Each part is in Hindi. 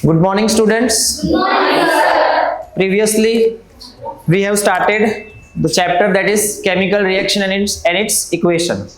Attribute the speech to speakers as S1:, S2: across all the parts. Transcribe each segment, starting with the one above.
S1: Good morning, students.
S2: Good morning, sir.
S1: Previously, we have started the chapter that is chemical reaction and its equation,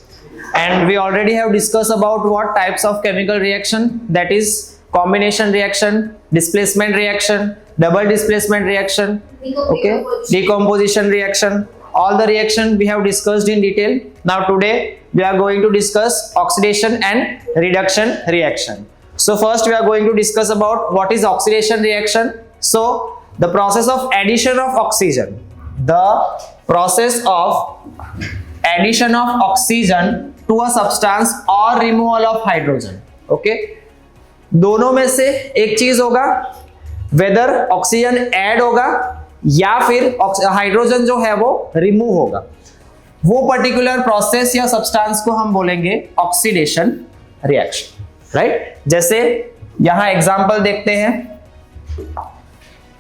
S1: and we already have discussed about what types of chemical reaction, that is combination reaction, displacement reaction, double displacement reaction, okay, decomposition reaction. All the reaction we have discussed in detail. Now today we are going to discuss oxidation and reduction reaction. So first we are going to discuss about what is oxidation reaction. So the process of addition of oxygen, the process of addition of oxygen to a substance or removal of hydrogen. Okay, दोनों में से एक चीज होगा, वेदर ऑक्सीजन ऐड होगा या फिर हाइड्रोजन जो है वो रिमूव होगा, वो पर्टिकुलर प्रोसेस या सब्सटेंस को हम बोलेंगे ऑक्सीडेशन रिएक्शन, राइट। जैसे यहां एग्जांपल देखते हैं,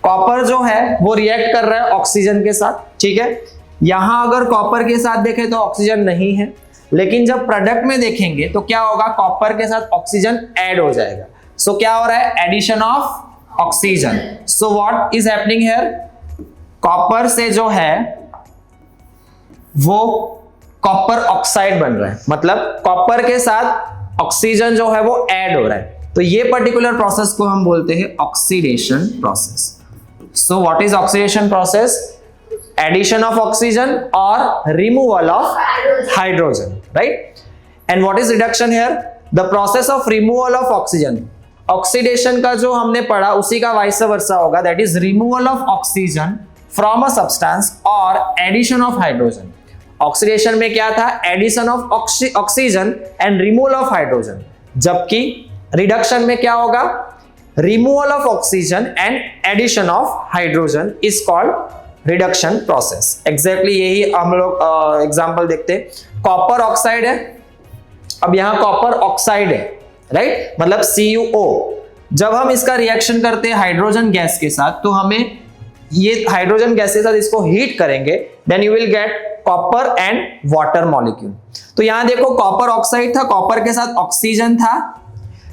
S1: कॉपर जो है वो रिएक्ट कर रहा है ऑक्सीजन के साथ, ठीक है। यहां अगर कॉपर के साथ देखें तो ऑक्सीजन नहीं है, लेकिन जब प्रोडक्ट में देखेंगे तो क्या होगा, कॉपर के साथ ऑक्सीजन ऐड हो जाएगा। सो क्या हो रहा है, addition of oxygen. So what is happening here, copper से जो है वो कॉपर ऑक्साइड बन रहा है, मतलब कॉपर के साथ ऑक्सीजन जो है वो ऐड हो रहा है। तो ये पर्टिकुलर प्रोसेस को हम बोलते हैं oxidation process. So what is oxidation process, addition of oxygen और removal of hydrogen, right. And what is reduction here, the process of removal of oxygen. Oxidation का जो हमने पढ़ा उसी का वाइस वर्सा होगा, that is removal of oxygen from a substance और एडिशन ऑफ हाइड्रोजन। ऑक्सीडेशन में क्या था, addition of oxygen and removal of hydrogen, जबकि रिडक्शन में क्या होगा, removal of oxygen and addition of hydrogen is called reduction process. Exactly यही हम लोग एग्जांपल देखते हैं, कॉपर ऑक्साइड है, अब यहां कॉपर ऑक्साइड है, राइट, मतलब CuO। जब हम इसका रिएक्शन करते हैं हाइड्रोजन गैस के साथ, तो हमें ये हाइड्रोजन गैस के साथ इसको हीट करेंगे, then you will get copper and water molecule. तो यहां देखो कॉपर ऑक्साइड था, कॉपर के साथ ऑक्सीजन था।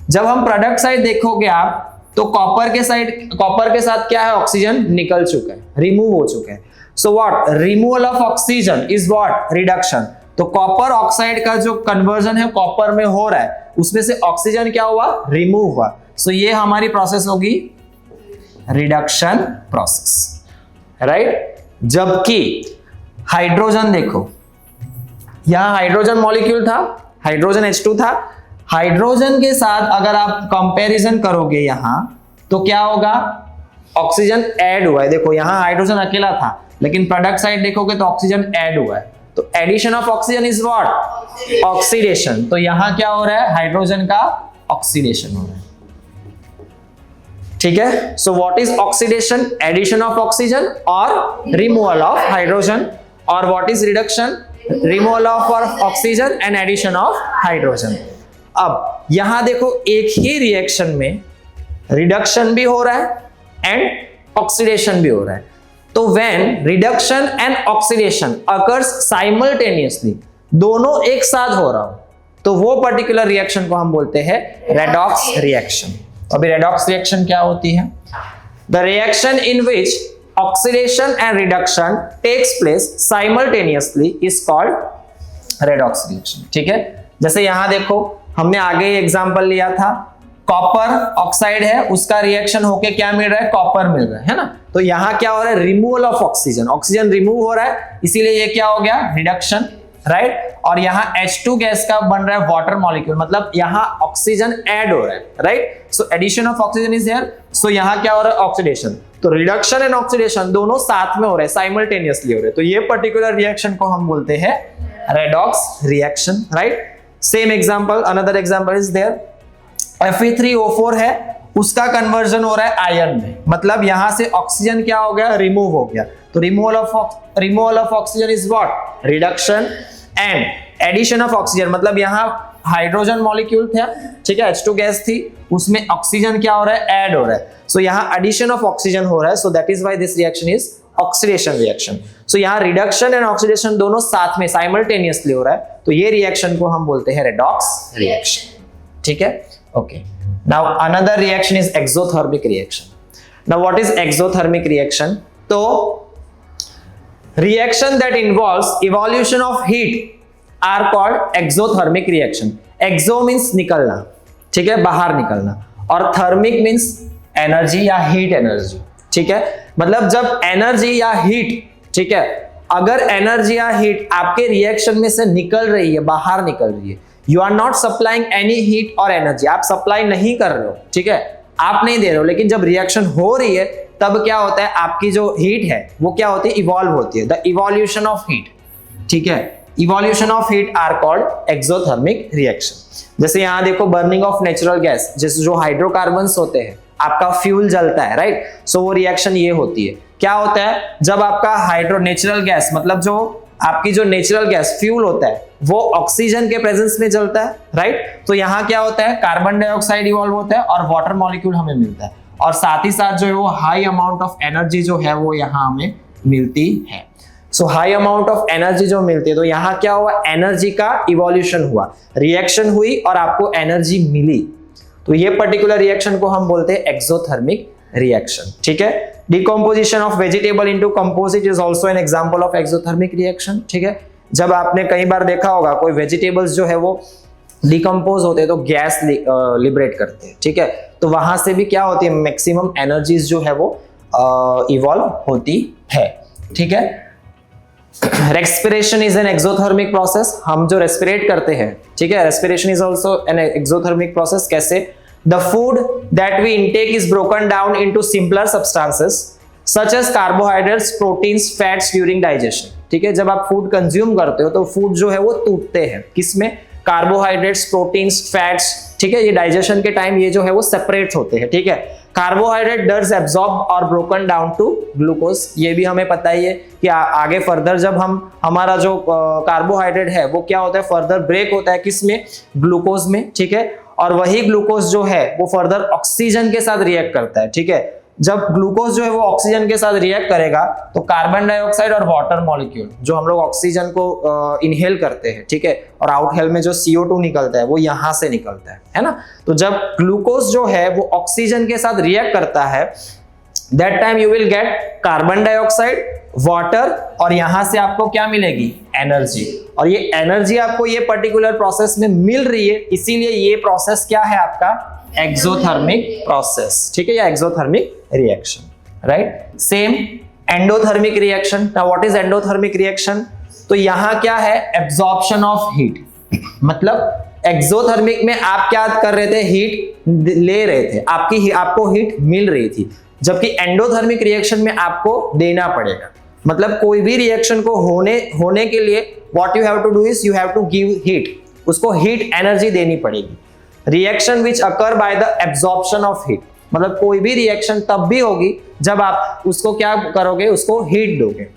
S1: जब हम प्रोडक्ट साइड देखोगे आप, तो कॉपर के साथ क्या है, ऑक्सीजन निकल चुका है, रिमूव हो चुका है। So what, removal of oxygen is what, reduction. तो कॉपर ऑक्साइड का जो कन्वर्जन है कॉपर में हो रहा है, उसमें से ऑक्सीजन क्या हुआ, रिमूव हुआ। सो ये हमारी प्रोसेस होगी रिडक्शन प्रोसेस, राइट। जबकि हाइड्रोजन देखो, यहां हाइड्रोजन मॉलिक्यूल था, हाइड्रोजन H2 था, हाइड्रोजन के साथ अगर आप कंपैरिजन करोगे यहां, तो क्या होगा, ऑक्सीजन ऐड हुआ है। देखो यहां हाइड्रोजन अकेला था, लेकिन प्रोडक्ट साइड देखोगे तो ऑक्सीजन ऐड हुआ है। तो addition of oxygen is what, oxidation. तो यहां क्या हो रहा है, हाइड्रोजन का ऑक्सीडेशन हो रहा है, ठीक है। So what is oxidation, addition of oxygen और रिमूवल ऑफ हाइड्रोजन। और what is reduction, removal of oxygen and addition of hydrogen. अब यहां देखो एक ही रिएक्शन में रिडक्शन भी हो रहा है एंड ऑक्सीडेशन भी हो रहा है। तो when reduction and oxidation occurs simultaneously, दोनों एक साथ हो रहा हो, तो वो पर्टिकुलर रिएक्शन को हम बोलते हैं रेडॉक्स रिएक्शन। अभी रेडॉक्स रिएक्शन क्या होती है, the reaction in which oxidation and reduction takes place simultaneously is called redox reaction, ठीक है। जैसे यहां देखो हमने आगे एग्जांपल लिया था, कॉपर ऑक्साइड है, उसका रिएक्शन होके क्या मिल रहा है, कॉपर मिल रहा है ना। तो यहां क्या हो रहा है, removal of oxygen, oxygen remove हो रहा है, इसीलिए ये क्या हो गया, रिडक्शन, राइट। और यहां H2 गैस का बन रहा है वाटर मॉलिक्यूल, मतलब यहां ऑक्सीजन ऐड हो रहा है, right. So addition of oxygen is here. So यहां क्या हो रहा है, ऑक्सीडेशन। तो रिडक्शन एंड ऑक्सीडेशन दोनों साथ में हो रहे हैं, साइमल्टेनियसली हो रहे हैं। तो ये पर्टिकुलर रिएक्शन को हम बोलते हैं redox reaction, right. Same example, another example is there, Fe3O4 है, उसका कन्वर्जन हो रहा है आयरन में, मतलब यहां से ऑक्सीजन क्या हो गया, रिमूव हो गया। तो removal of oxygen is what, reduction. And addition of oxygen, मतलब यहां हाइड्रोजन मॉलिक्यूल था, ठीक है, H2 गैस थी, उसमें ऑक्सीजन क्या हो रहा है, ऐड हो रहा है। सो यहां एडिशन ऑफ ऑक्सीजन हो रहा है, so that is why this reaction is oxidation reaction. So यहां रिडक्शन एंड ऑक्सीडेशन दोनों साथ में साइमल्टेनियसली हो रहा है, तो ये रिएक्शन को हम बोलते हैं रेडॉक्स रिएक्शन, ठीक है, okay. Now another reaction is exothermic reaction. Now what is exothermic reaction? तो reaction that involves evolution of heat are called exothermic reaction. Exo means निकलना, ठीक है, बाहर निकलना, और thermic means एनर्जी या हीट एनर्जी, ठीक है, मतलब जब एनर्जी या हीट, ठीक है, अगर एनर्जी या हीट आपके रिएक्शन में से निकल रही है, बाहर निकल रही है, you are not supplying any heat और एनर्जी, आप सप्लाई नहीं कर रहे हो, ठीक है, आप नहीं दे रहे हो, लेकिन जब रिएक्शन हो रही है तब क्या होता है, आपकी जो हीट है वो क्या होती है, इवॉल्व होती है, द इवोल्यूशन ऑफ हीट, ठीक है, evolution of heat are called exothermic reaction. जैसे यहां देखो बर्निंग ऑफ नेचुरल गैस, जैसे जो हाइड्रोकार्बन्स होते हैं, आपका फ्यूल जलता है, राइट, सो वो रिएक्शन ये होती है, क्या होता है, जब आपका नेचुरल गैस मतलब जो आपकी जो नेचुरल गैस फ्यूल होता है वो ऑक्सीजन के प्रेजेंस में जलता है, राइट, तो यहाँ क्या होता है, कार्बन डाइऑक्साइड इवॉल्व होता है और वाटर मॉलिक्यूल हमें मिलता है, और साथ ही साथ जो है वो हाई अमाउंट ऑफ एनर्जी जो है वो यहाँ हमें मिलती है। सो हाई अमाउंट ऑफ एनर्जी जो मिलती है, तो यहाँ क्या हुआ, एनर्जी का इवोल्यूशन हुआ, रिएक्शन हुई और आपको एनर्जी मिली, तो ये पर्टिकुलर रिएक्शन को हम बोलते हैं एक्सोथर्मिक रिएक्शन, ठीक है। Decomposition of vegetable into composite is also an example of exothermic reaction, ठीक है। जब आपने कई बार देखा होगा कोई वेजिटेबल्स जो है वो डिकम्पोज होते हैं तो गैस लिबरेट करते हैं, ठीक है, तो वहां से भी क्या होती है, मैक्सिमम एनर्जीज जो है वो इवॉल्व होती है, ठीक है। Respiration is an exothermic process, हम जो रेस्पिरेट करते हैं, ठीक है, respiration is also an exothermic process. कैसे, the food that we intake is broken down into simpler substances such as carbohydrates, proteins, fats during digestion, ठीक है, जब आप फूड कंज्यूम करते हो तो फूड जो है वो टूटते हैं, किसमें, कार्बोहाइड्रेट्स, प्रोटीन्स, फैट्स, ठीक है, ये डाइजेशन के टाइम ये जो है वो सेपरेट होते हैं, ठीक है। कार्बोहाइड्रेट डज एब्जॉर्ब और ब्रोकन डाउन टू ग्लूकोज, ये भी हमें पता ही है कि आगे फर्दर जब हम हमारा जो कार्बोहाइड्रेट है वो क्या होता है, फर्दर ब्रेक होता है किसमें, ग्लूकोज में, ठीक है, और वही ग्लूकोज जो है वो फर्दर ऑक्सीजन के साथ रिएक्ट करता है, ठीक है। जब ग्लूकोज जो है वो ऑक्सीजन के साथ रिएक्ट करेगा तो कार्बन डाइऑक्साइड और वाटर मॉलिक्यूल, जो हम लोग ऑक्सीजन को इनहेल करते हैं, ठीक है, और आउटहेल में जो CO2 निकलता है वो यहां से निकलता है ना, तो जब ग्लूकोज जो है वो ऑक्सीजन के साथ रिएक्ट करता है, that time you will gate carbon dioxide, water, और यहां से आपको क्या मिलेगी, एनर्जी, और ये एनर्जी आपको ये पर्टिकुलर प्रोसेस में मिल रही है, इसीलिए ये प्रोसेस क्या है आपका, एक्सोथर्मिक प्रोसेस, ठीक है, या exothermic reaction, right. Same endothermic reaction. Now what is endothermic reaction, तो यहां क्या है, एब्जॉर्प्शन ऑफ हीट, मतलब एक्सोथर्मिक में आप क्या कर रहे थे, हीट ले रहे थे, आपको हीट मिल रही थी, जबकि एंडोथर्मिक रिएक्शन में आपको देना पड़ेगा, मतलब कोई भी रिएक्शन को होने के लिए what you have to do is you have to give heat, उसको हीट एनर्जी देनी पड़ेगी। Reaction which occur by the absorption of heat, मतलब कोई भी रिएक्शन तब भी होगी जब आप उसको क्या करोगे, उसको हीट दोगे,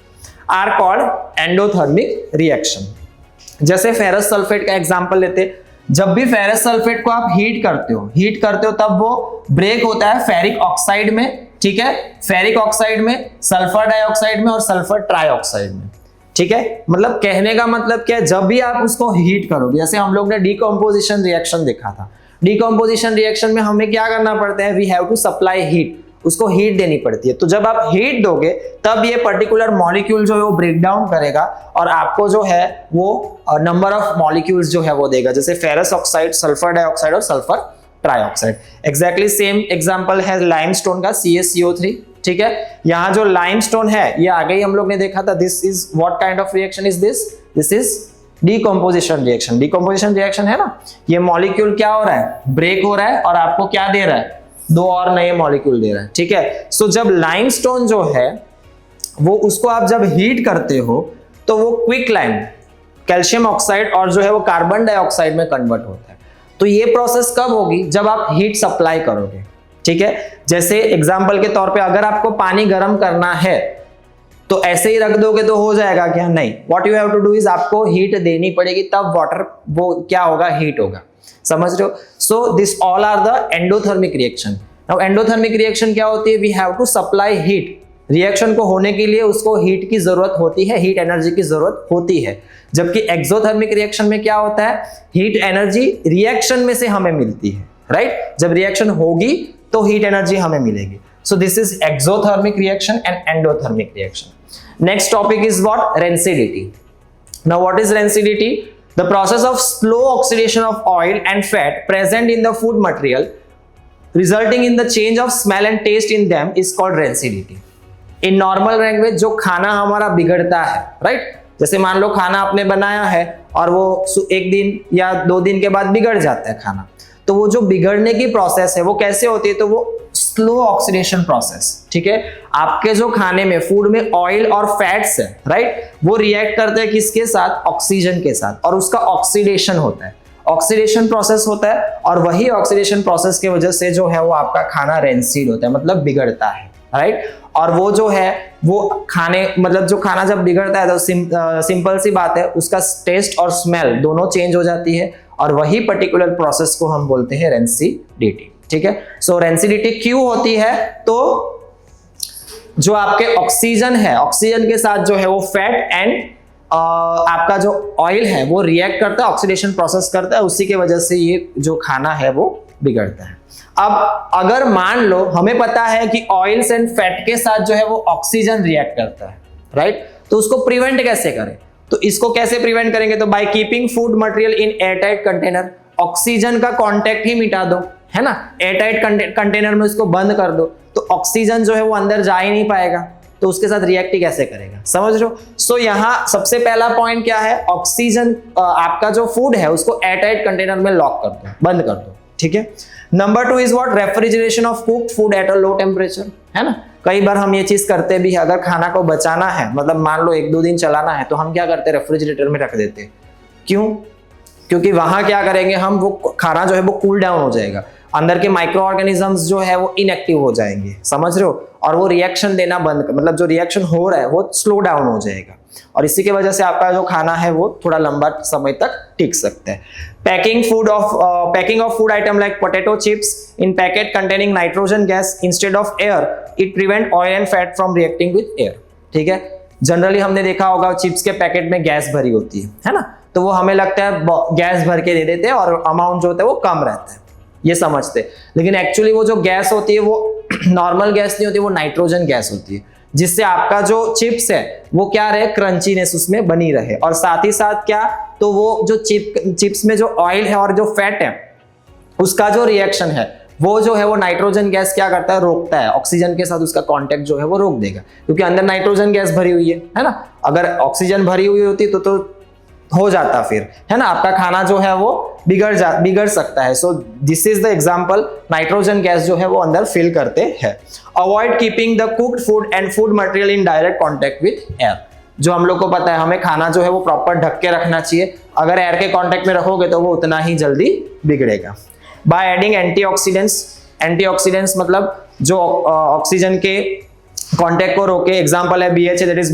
S1: आर कॉल्ड एंडोथर्मिक रिएक्शन। जैसे फेरस सल्फेट का एग्जांपल लेते, जब भी फेरस सल्फेट को आप हीट करते हो तब वो ब्रेक होता है फेरिक ऑक्साइड में, ठीक है, फेरिक ऑक्साइड में, सल्फर डाइऑक्साइड में और सल्फर ट्राइऑक्साइड में, ठीक है। मतलब कहने का मतलब क्या है, जब भी आप उसको हीट करोगे, जैसे हम लोग ने डीकंपोजिशन रिएक्शन देखा था, डीकंपोजिशन रिएक्शन में हमें क्या करना पड़ता है, we have to supply heat, उसको हीट देनी पड़ती है, तो जब आप हीट दोगे तब ये पर्टिकुलर मॉलिक्यूल जो है वो ब्रेक डाउन करेगा और आपको जो है वो नंबर ऑफ मॉलिक्यूल्स जो है वो देगा, जैसे फेरस ऑक्साइड, सल्फर डाइऑक्साइड और sulphur trioxide. Exactly same example है लाइमस्टोन का, CaCO3, ठीक है। यहाँ जो लाइमस्टोन है ये आगे ही हम लोग ने देखा था, this is what kind of reaction is this is decomposition reaction. Decomposition reaction है ना, ये मॉलिक्यूल क्या हो रहा है, ब्रेक हो रहा है और आपको क्या दे रहा है, दो और नए मॉलिक्यूल दे रहा है, ठीक है। सो जब लाइमस्टोन जो है वो उसको आप जब हीट करते हो तो वो क्विक लाइम, कैल्शियम ऑक्साइड और जो है वो कार्बन डाइऑक्साइड में कन्वर्ट होता है। तो ये प्रोसेस कब होगी, जब आप हीट सप्लाई करोगे, ठीक है। जैसे एग्जांपल के तौर पे अगर आपको पानी गर्म करना है तो ऐसे ही रख दोगे तो हो जाएगा क्या, नहीं, what you have to do is आपको हीट देनी पड़ेगी, तब वाटर वो क्या होगा, हीट होगा, समझ रहे हो। So this all are the endothermic reaction. Now endothermic reaction क्या होती है, we have to supply heat, reaction को होने के लिए उसको हीट की जरूरत होती है, हीट एनर्जी की जरूरत होती है, जबकि एक्सोथर्मिक रिएक्शन में क्या होता है, हीट एनर्जी रिएक्शन में से हमें मिलती है, राइट? जब रिएक्शन होगी तो हीट एनर्जी हमें मिलेगी. So this is exothermic reaction and endothermic reaction. Next topic is what? Rancidity. Now what is rancidity? The process of slow oxidation of oil and fat present in the food material resulting in the change of smell and taste in them is called rancidity. In normal language जो खाना हमारा बिगड़ता है, right? जैसे मान लो खाना आपने बनाया है और वो एक दिन या 2 दिन के बाद बिगड़ जाता है खाना, तो वो जो बिगड़ने की प्रोसेस है वो कैसे होती है? तो वो स्लो ऑक्सीडेशन प्रोसेस, ठीक है? आपके जो खाने में फूड में ऑयल और फैट्स है, राइट, वो रिएक्ट करते हैं किसके साथ? ऑक्सीजन के साथ, और उसका ऑक्सीडेशन होता है, ऑक्सीडेशन प्रोसेस होता है, और वही ऑक्सीडेशन प्रोसेस की वजह से जो है वो आपका खाना रेंसिड होता है, मतलब बिगड़ता है, राइट? और वो जो है वो खाने मतलब जो खाना जब बिगड़ता है तो सिंपल सी बात है, उसका टेस्ट और स्मेल दोनों चेंज हो जाती है, और वही पर्टिकुलर प्रोसेस को हम बोलते हैं रेंसिडिटी, ठीक है? सो रेंसिडिटी क्यों होती है? तो जो आपके ऑक्सीजन है, ऑक्सीजन के साथ जो है वो फैट एंड आपका जो ऑयल है वो रिएक्ट करता है, ऑक्सीडेशन प्रोसेस करता है, उसी की वजह से ये जो खाना है वो बिगड़ता है. अब अगर मान लो हमें पता है कि ऑयल्स एंड फैट के साथ जो है वो ऑक्सीजन रिएक्ट करता है, राइट? तो उसको प्रिवेंट कैसे करें? तो इसको कैसे प्रिवेंट करेंगे? तो by keeping food material in airtight container. Oxygen का कांटेक्ट ही मिटा दो, है ना? एयरटाइट कंटेनर में उसको बंद कर दो, तो ऑक्सीजन जो है वो अंदर जा ही नहीं पाएगा, तो उसके साथ रिएक्ट ही कैसे करेगा? समझ रहे हो? सो यहाँ सबसे पहला पॉइंट क्या है? ऑक्सीजन आपका जो फूड है उसको एयरटाइट कंटेनर में लॉक कर दो, बंद कर दो, ठीक है? Number 2 is what? Refrigeration of cooked food at a low temperature, है ना? कई बार हम ये चीज करते भी है, अगर खाना को बचाना है, मतलब मान लो 1-2 दिन चलाना है, तो हम क्या करते हैं? रेफ्रिजरेटर में रख देते हैं. क्यों? क्योंकि वहां क्या करेंगे हम, वो खाना जो है वो कूल डाउन हो जाएगा, अंदर के माइक्रो ऑर्गेनिजम्स जो है वो इनएक्टिव हो जाएंगे, समझ रहे हो? और वो रिएक्शन देना बंद, मतलब जो रिएक्शन हो रहा है वो स्लो डाउन हो जाएगा, और इसी की वजह से आपका जो खाना है वो थोड़ा लंबा समय तक टिक सकता है. Packing of food item like potato chips in packet containing nitrogen gas instead of air, it prevent oil and fat from reacting with air, ठीक है? जनरली हमने देखा होगा चिप्स के पैकेट में गैस भरी होती है ना? तो वो हमें लगता है गैस भर के दे देते हैं और अमाउंट जो होता है वो कम रहता है, ये समझते, लेकिन एक्चुअली वो जो गैस होती है वो नॉर्मल गैस नहीं होती, वो नाइट्रोजन गैस होती है, जिससे आपका जो चिप्स है वो क्या रहे? क्रंचीनेस उसमें बनी रहे, और साथ ही साथ क्या? तो वो जो चिप्स में जो ऑयल है और जो फैट है उसका जो रिएक्शन है वो जो है वो नाइट्रोजन गैस क्या करता है? रोकता है, ऑक्सीजन के साथ उसका कांटेक्ट जो है वो रोक देगा, क्योंकि अंदर नाइट्रोजन गैस भरी हुई है ना? अगर ऑक्सीजन भरी हुई होती तो हो जाता फिर, है ना? आपका खाना जो है वो बिगड़ सकता है. So this is the example, nitrogen gas जो है वो अंदर फिल करते हैं. Avoid keeping the cooked food and food material in direct contact with air. जो हम लोग को पता है, हमें खाना जो है वो प्रॉपर ढक के रखना चाहिए, अगर एयर के कांटेक्ट में रखोगे तो वो उतना ही जल्दी बिगड़ेगा. बाय एडिंग एंटीऑक्सीडेंट्स मतलब जो ऑक्सीजन के कांटेक्ट को रोके, एग्जांपल है BHA, that is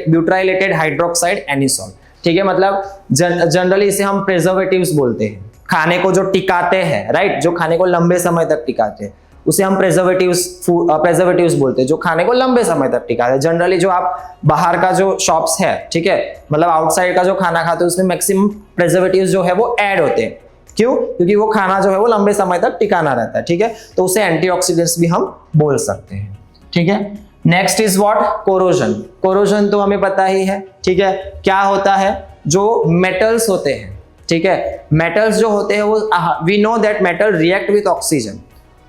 S1: butylated hydroxide anisole, ठीक है? मतलब जनरली इसे हम प्रिजर्वेटिव्स बोलते हैं, खाने को जो टिकाते हैं, राइट? जो खाने को लंबे समय तक टिकाते हैं उसे हम प्रिजर्वेटिव्स बोलते हैं, जो खाने को लंबे समय तक टिकाते हैं. जनरली जो आप बाहर का जो शॉप्स है, ठीक है, मतलब आउटसाइड का जो खाना खाते हैं उसमें मैक्सिमम प्रिजर्वेटिव्स जो है वो ऐड होते हैं. क्यों? क्योंकि वो खाना जो है वो लंबे समय तक टिकाना रहता है, ठीक है? तो उसे एंटीऑक्सीडेंट्स भी हम बोल सकते हैं, ठीक है? Next is what? Corrosion. Corrosion तो हमें पता ही है, ठीक है? क्या होता है? जो मेटल्स होते हैं, ठीक है, मेटल्स जो होते हैं वो we know that metal react with oxygen.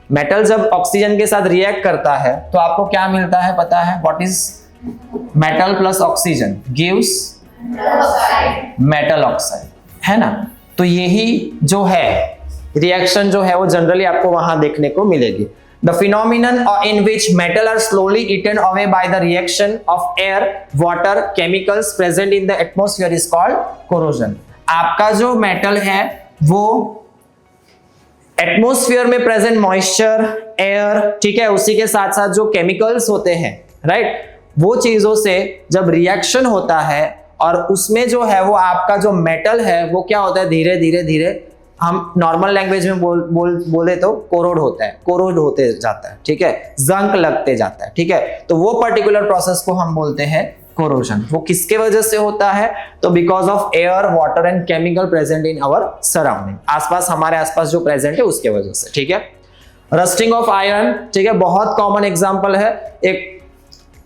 S1: Metal जब ऑक्सीजन के साथ रिएक्ट करता है तो आपको क्या मिलता है पता है? What is metal plus oxygen gives metal oxide, है ना? तो यही जो है रिएक्शन जो है वो जनरली आपको वहां देखने को मिलेगी. The phenomenon in which metal are slowly eaten away by the reaction of air, water, chemicals present in the atmosphere is called corrosion. आपका जो मेटल है वो एटमॉस्फेयर में प्रेजेंट मॉइस्चर, एयर, ठीक है, उसी के साथ साथ जो केमिकल्स होते हैं, राइट, वो चीजों से जब रिएक्शन होता है और उसमें जो है वो आपका जो मेटल है वो क्या होता है? धीरे धीरे धीरे, हम नॉर्मल लैंग्वेज में बोले तो कोरोड होता है, कोरोड होते जाता है, ठीक है, जंक लगते जाता है, ठीक है? तो वो पर्टिकुलर प्रोसेस को हम बोलते हैं कोरोजन। वो किसके वजह से होता है? तो because of air, water and chemical present in our surrounding, आसपास, हमारे आसपास जो प्रेजेंट है उसके वजह से। ठीक है, रस्टिंग ऑफ आयरन, ठीक है, बहुत कॉमन एग्जांपल है। एक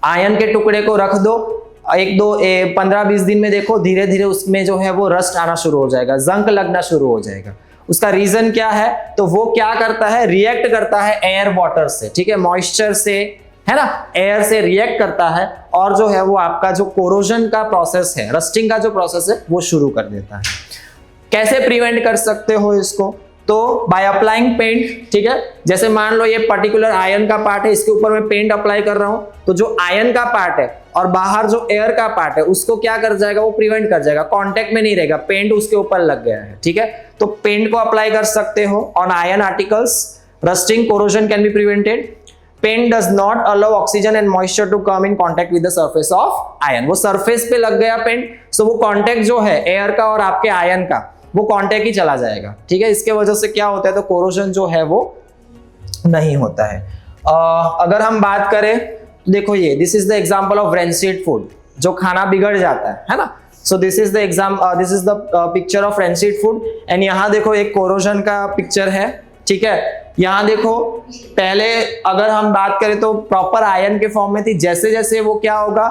S1: आयरन के टुकड़े को रख दो, 15-20 दिन में देखो धीरे धीरे उसमें जो है वो रस्ट आना शुरू हो जाएगा, जंग लगना शुरू हो जाएगा। उसका रीजन क्या है? तो वो क्या करता है, रिएक्ट करता है एयर वाटर से, ठीक है, मॉइस्चर से, है ना, एयर से रिएक्ट करता है और जो है वो आपका जो कोरोजन का प्रोसेस है, रस्टिंग का जो प्रोसेस है वो शुरू कर देता है। कैसे प्रिवेंट कर सकते हो इसको? तो बाय अप्लाइंग पेंट, ठीक है, जैसे मान लो ये पर्टिकुलर आयरन का पार्ट है, इसके ऊपर मैं पेंट अप्लाई कर रहा हूं, तो जो आयरन का पार्ट है और बाहर जो एयर का पार्ट है उसको क्या कर जाएगा, वो प्रिवेंट कर जाएगा, कांटेक्ट में नहीं रहेगा, पेंट उसके ऊपर लग गया है। ठीक है, तो पेंट को अप्लाई कर सकते हो on iron articles, rusting corrosion can be prevented. Paint does not allow oxygen and moisture to come in contact with the surface of iron. वो सरफेस पे लग गया पेंट, सो वो कांटेक्ट जो है एयर का और आपके आयरन का, वो कांटेक्ट ही चला जाएगा। ठीक है, इसके वजह से क्या होता है, तो कोरोजन जो है वो नहीं होता है। अगर हम बात करें, देखो ये this is the example of rancid food, जो खाना बिगड़ जाता है ना। So this is the picture of rancid food and यहाँ देखो एक कोरोजन का पिक्चर है। ठीक है, यहाँ देखो पहले अगर हम बात करें तो प्रॉपर आयरन के फॉर्म में थी, जैसे जैसे वो क्या होगा,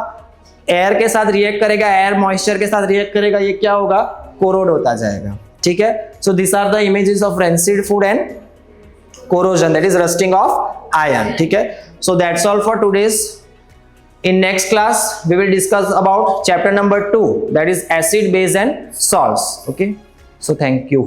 S1: एयर के साथ रिएक्ट करेगा, एयर मॉइस्चर के साथ रिएक्ट करेगा, ये क्या होगा, कोरोड होता जाएगा। ठीक है, so this are the images of rancid food and corrosion, that is rusting of iron. ठीक है, so that's all for today's. In next class, we will discuss about chapter number 2, that is acid, base and salts. Okay, so thank you.